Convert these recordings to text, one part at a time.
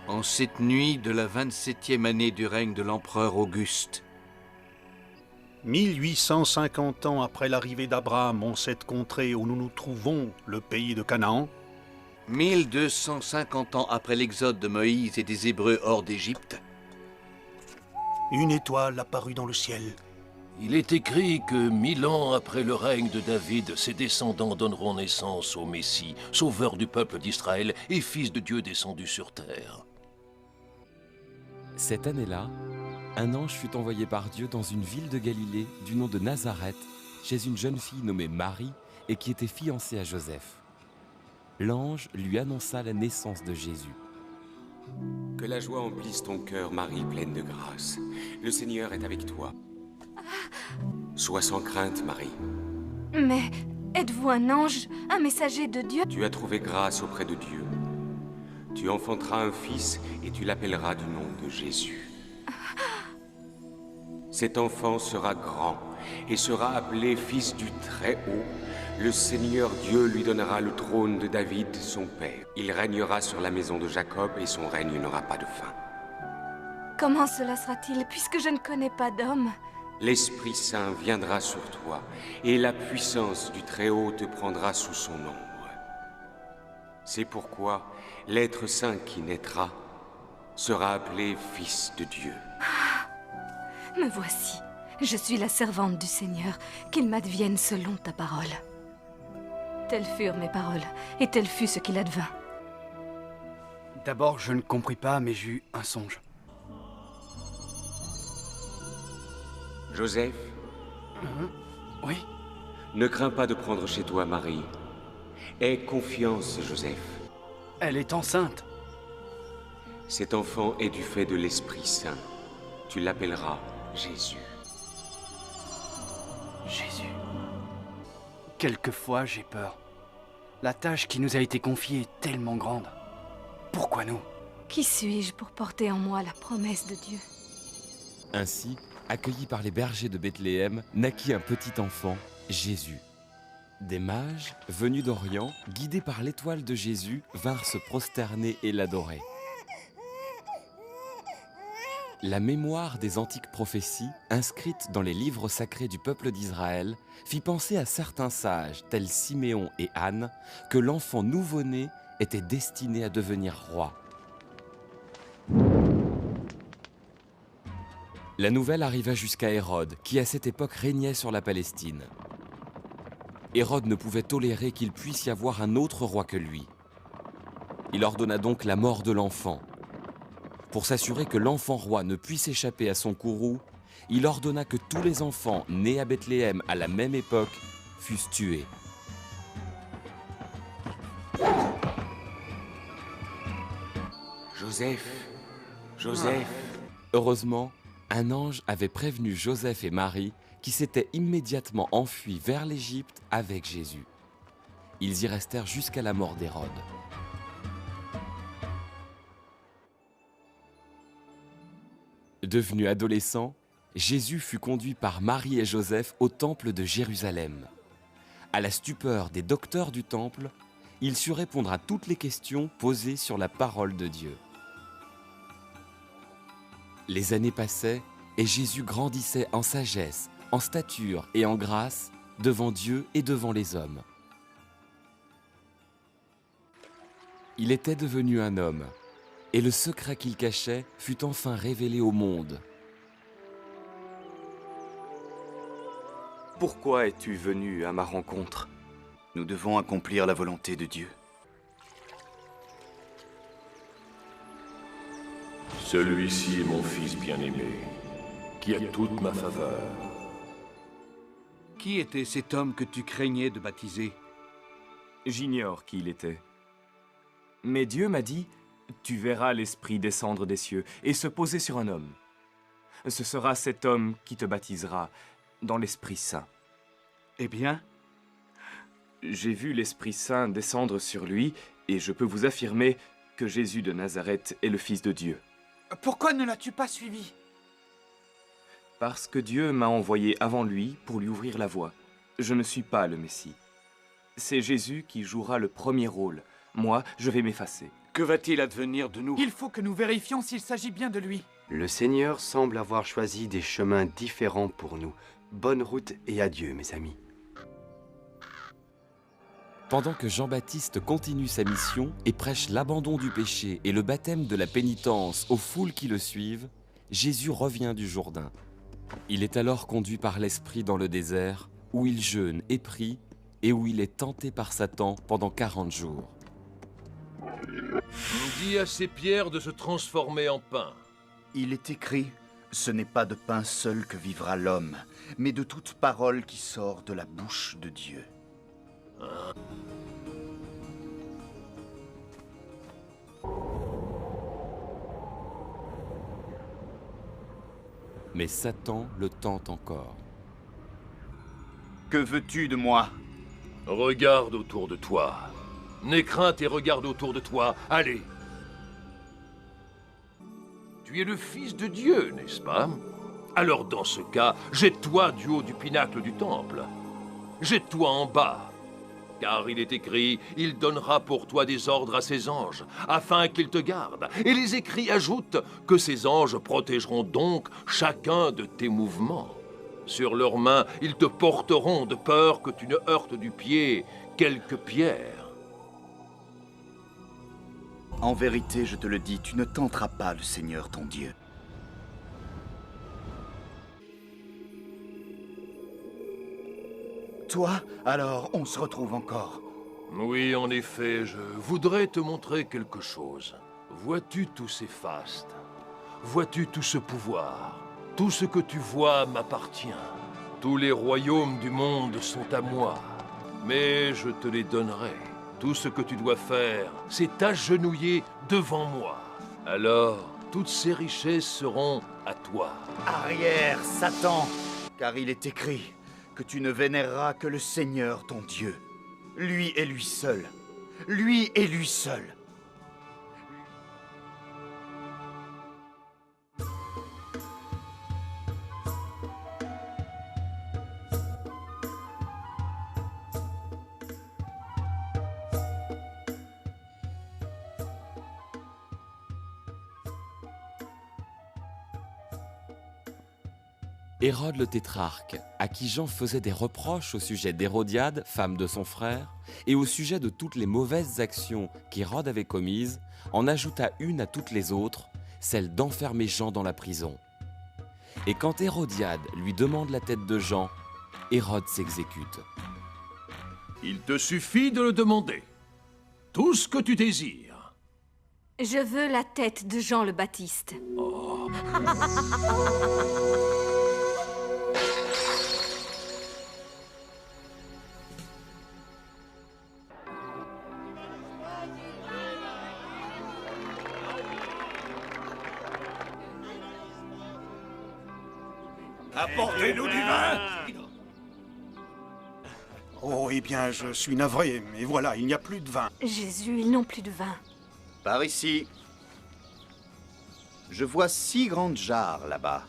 En cette nuit de la 27e année du règne de l'empereur Auguste. 1850 ans après l'arrivée d'Abraham en cette contrée où nous nous trouvons, le pays de Canaan. 1250 ans après l'exode de Moïse et des Hébreux hors d'Égypte. Une étoile apparut dans le ciel. Il est écrit que 1000 ans après le règne de David, ses descendants donneront naissance au Messie, sauveur du peuple d'Israël et fils de Dieu descendu sur terre. Cette année-là, un ange fut envoyé par Dieu dans une ville de Galilée du nom de Nazareth, chez une jeune fille nommée Marie et qui était fiancée à Joseph. L'ange lui annonça la naissance de Jésus. Que la joie emplisse ton cœur, Marie, pleine de grâce. Le Seigneur est avec toi. Sois sans crainte, Marie. Mais êtes-vous un ange, un messager de Dieu? Tu as trouvé grâce auprès de Dieu. Tu enfanteras un fils et tu l'appelleras du nom de Jésus. Cet enfant sera grand et sera appelé fils du Très-Haut. Le Seigneur Dieu lui donnera le trône de David, son père. Il régnera sur la maison de Jacob et son règne n'aura pas de fin. Comment cela sera-t-il, puisque je ne connais pas d'homme? L'Esprit Saint viendra sur toi et la puissance du Très-Haut te prendra sous son ombre. C'est pourquoi l'être saint qui naîtra sera appelé Fils de Dieu. Me voici. Je suis la servante du Seigneur, qu'il m'advienne selon ta parole. Telles furent mes paroles, et tel fut ce qu'il advint. D'abord, je ne compris pas, mais j'eus un songe. Joseph, Oui, ne crains pas de prendre chez toi Marie. Aie confiance, Joseph. elle est enceinte. Cet enfant est du fait de l'Esprit Saint. Tu l'appelleras Jésus. Jésus. Quelquefois, j'ai peur. La tâche qui nous a été confiée est tellement grande. Pourquoi nous? Qui suis-je pour porter en moi la promesse de Dieu? Ainsi, accueilli par les bergers de Bethléem, naquit un petit enfant, Jésus. Des mages, venus d'Orient, guidés par l'étoile de Jésus, vinrent se prosterner et l'adorer. La mémoire des antiques prophéties, inscrites dans les livres sacrés du peuple d'Israël, fit penser à certains sages, tels Siméon et Anne, que l'enfant nouveau-né était destiné à devenir roi. La nouvelle arriva jusqu'à Hérode, qui à cette époque régnait sur la Palestine. Hérode ne pouvait tolérer qu'il puisse y avoir un autre roi que lui. Il ordonna donc la mort de l'enfant. Pour s'assurer que l'enfant roi ne puisse échapper à son courroux, il ordonna que tous les enfants nés à Bethléem à la même époque fussent tués. Joseph. Heureusement, un ange avait prévenu Joseph et Marie qui s'étaient immédiatement enfuis vers l'Égypte avec Jésus. Ils y restèrent jusqu'à la mort d'Hérode. Devenu adolescent, Jésus fut conduit par Marie et Joseph au temple de Jérusalem. À la stupeur des docteurs du temple, il sut répondre à toutes les questions posées sur la parole de Dieu. Les années passaient et Jésus grandissait en sagesse, en stature et en grâce devant Dieu et devant les hommes. Il était devenu un homme, et le secret qu'il cachait fut enfin révélé au monde. Pourquoi es-tu venu à ma rencontre? Nous devons accomplir la volonté de Dieu. Celui-ci est mon fils bien-aimé, qui a toute ma faveur. Qui était cet homme que tu craignais de baptiser? J'ignore qui il était. Mais Dieu m'a dit, tu verras l'Esprit descendre des cieux et se poser sur un homme. Ce sera cet homme qui te baptisera dans l'Esprit Saint. Eh bien, J'ai vu l'Esprit Saint descendre sur lui et je peux vous affirmer que Jésus de Nazareth est le Fils de Dieu. Pourquoi ne l'as-tu pas suivi? Parce que Dieu m'a envoyé avant lui pour lui ouvrir la voie. Je ne suis pas le Messie. C'est Jésus qui jouera le premier rôle. Moi, je vais m'effacer. Que va-t-il advenir de nous? Il faut que nous vérifions s'il s'agit bien de lui. Le Seigneur semble avoir choisi des chemins différents pour nous. Bonne route et adieu, mes amis. Pendant que Jean-Baptiste continue sa mission et prêche l'abandon du péché et le baptême de la pénitence aux foules qui le suivent, Jésus revient du Jourdain. Il est alors conduit par l'Esprit dans le désert, où il jeûne et prie, et où il est tenté par Satan pendant 40 jours. On dit à ces pierres de se transformer en pain. Il est écrit, ce n'est pas de pain seul que vivra l'homme, mais de toute parole qui sort de la bouche de Dieu. Mais Satan le tente encore. Que veux-tu de moi? Regarde autour de toi. N'aie crainte et regarde autour de toi. Allez. Tu es le Fils de Dieu, n'est-ce pas? Alors dans ce cas, jette-toi du haut du pinacle du temple. Jette-toi en bas. Car il est écrit, il donnera pour toi des ordres à ses anges, afin qu'ils te gardent. Et les écrits ajoutent que ces anges protégeront donc chacun de tes mouvements. Sur leurs mains, ils te porteront de peur que tu ne heurtes du pied quelque pierre. En vérité, je te le dis, tu ne tenteras pas le Seigneur ton Dieu. Toi, alors, on se retrouve encore. Oui, en effet, je voudrais te montrer quelque chose. Vois-tu tous ces fastes? Vois-tu tout ce pouvoir? Tout ce que tu vois m'appartient. Tous les royaumes du monde sont à moi. Mais je te les donnerai. Tout ce que tu dois faire, c'est t'agenouiller devant moi. Alors, toutes ces richesses seront à toi. Arrière, Satan, car il est écrit que tu ne vénéreras que le Seigneur ton Dieu. Lui et lui seul. Lui et lui seul. Hérode le tétrarque, à qui Jean faisait des reproches au sujet d'Hérodiade, femme de son frère, et au sujet de toutes les mauvaises actions qu'Hérode avait commises, en ajouta une à toutes les autres, celle d'enfermer Jean dans la prison. Et quand Hérodiade lui demande la tête de Jean, Hérode s'exécute. Il te suffit de le demander. Tout ce que tu désires. Je veux la tête de Jean le Baptiste. Oh. Apportez-nous du vin! Oh, eh bien, je suis navré, mais voilà, il n'y a plus de vin. Jésus, ils n'ont plus de vin. Par ici. Je vois 6 grandes jarres là-bas.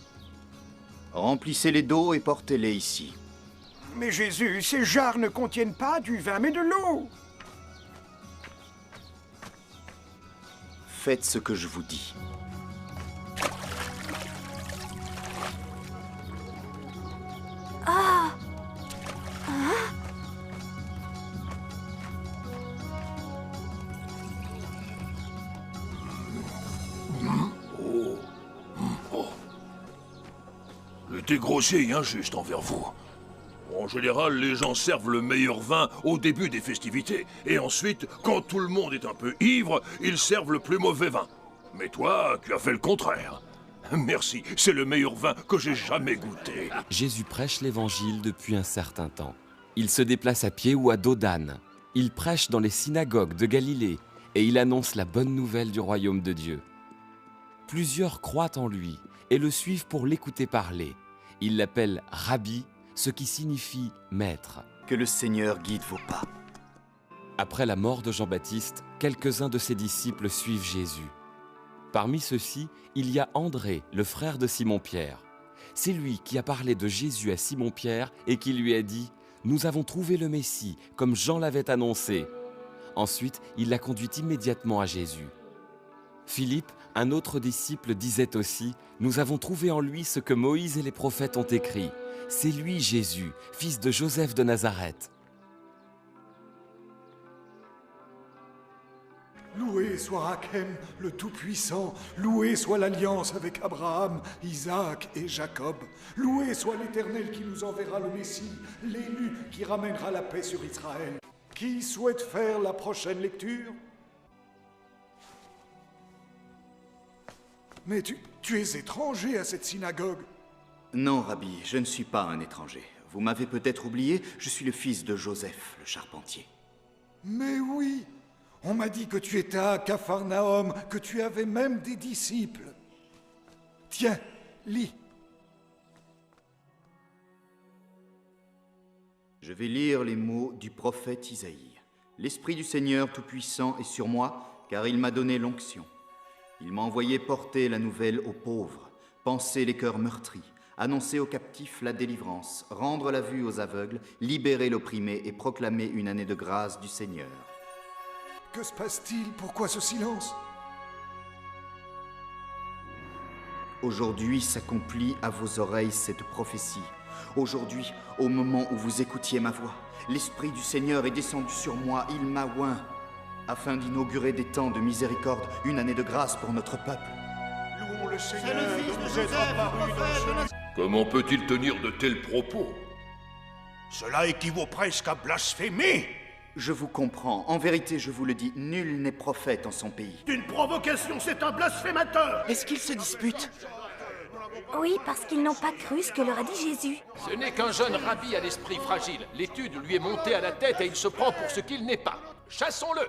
Remplissez-les d'eau et portez-les ici. Mais Jésus, ces jarres ne contiennent pas du vin, mais de l'eau. Faites ce que je vous dis. Ah! Hein? J'étais grossier et injuste envers vous. En général, les gens servent le meilleur vin au début des festivités. Et ensuite, quand tout le monde est un peu ivre, ils servent le plus mauvais vin. Mais toi, tu as fait le contraire. Merci, c'est le meilleur vin que j'ai jamais goûté. Jésus prêche l'évangile depuis un certain temps. Il se déplace à pied ou à dos d'âne. Il prêche dans les synagogues de Galilée et il annonce la bonne nouvelle du royaume de Dieu. Plusieurs croient en lui et le suivent pour l'écouter parler. Ils l'appellent Rabbi, ce qui signifie maître. Que le Seigneur guide vos pas. Après la mort de Jean-Baptiste, quelques-uns de ses disciples suivent Jésus. Parmi ceux-ci, il y a André, le frère de Simon-Pierre. C'est lui qui a parlé de Jésus à Simon-Pierre et qui lui a dit « Nous avons trouvé le Messie, comme Jean l'avait annoncé ». Ensuite, il l'a conduit immédiatement à Jésus. Philippe, un autre disciple, disait aussi « Nous avons trouvé en lui ce que Moïse et les prophètes ont écrit. C'est lui Jésus, fils de Joseph de Nazareth. » Loué soit Hachem, le Tout-Puissant. Loué soit l'alliance avec Abraham, Isaac et Jacob. Loué soit l'Éternel qui nous enverra le Messie, l'élu qui ramènera la paix sur Israël. Qui souhaite faire la prochaine lecture? Mais tu es étranger à cette synagogue. Non, Rabbi, je ne suis pas un étranger. Vous m'avez peut-être oublié, je suis le fils de Joseph, le charpentier. Mais oui, on m'a dit que tu étais à Capharnaüm, que tu avais même des disciples. Tiens, lis. Je vais lire les mots du prophète Isaïe. L'Esprit du Seigneur Tout-Puissant est sur moi, car il m'a donné l'onction. Il m'a envoyé porter la nouvelle aux pauvres, panser les cœurs meurtris, annoncer aux captifs la délivrance, rendre la vue aux aveugles, libérer l'opprimé et proclamer une année de grâce du Seigneur. Que se passe-t-il? Pourquoi ce silence? Aujourd'hui s'accomplit à vos oreilles cette prophétie. Aujourd'hui, au moment où vous écoutiez ma voix, l'Esprit du Seigneur est descendu sur moi, il m'a oint, afin d'inaugurer des temps de miséricorde, une année de grâce pour notre peuple. Louons le Seigneur de nous être apparu dans ce... Comment peut-il tenir de tels propos? Cela équivaut presque à blasphémer. Je vous comprends. En vérité, je vous le dis, nul n'est prophète en son pays. D'une provocation, c'est un blasphémateur. Est-ce qu'ils se disputent? Oui, parce qu'ils n'ont pas cru ce que leur a dit Jésus. Ce n'est qu'un jeune rabbi à l'esprit fragile. L'étude lui est montée à la tête et il se prend pour ce qu'il n'est pas. Chassons-le!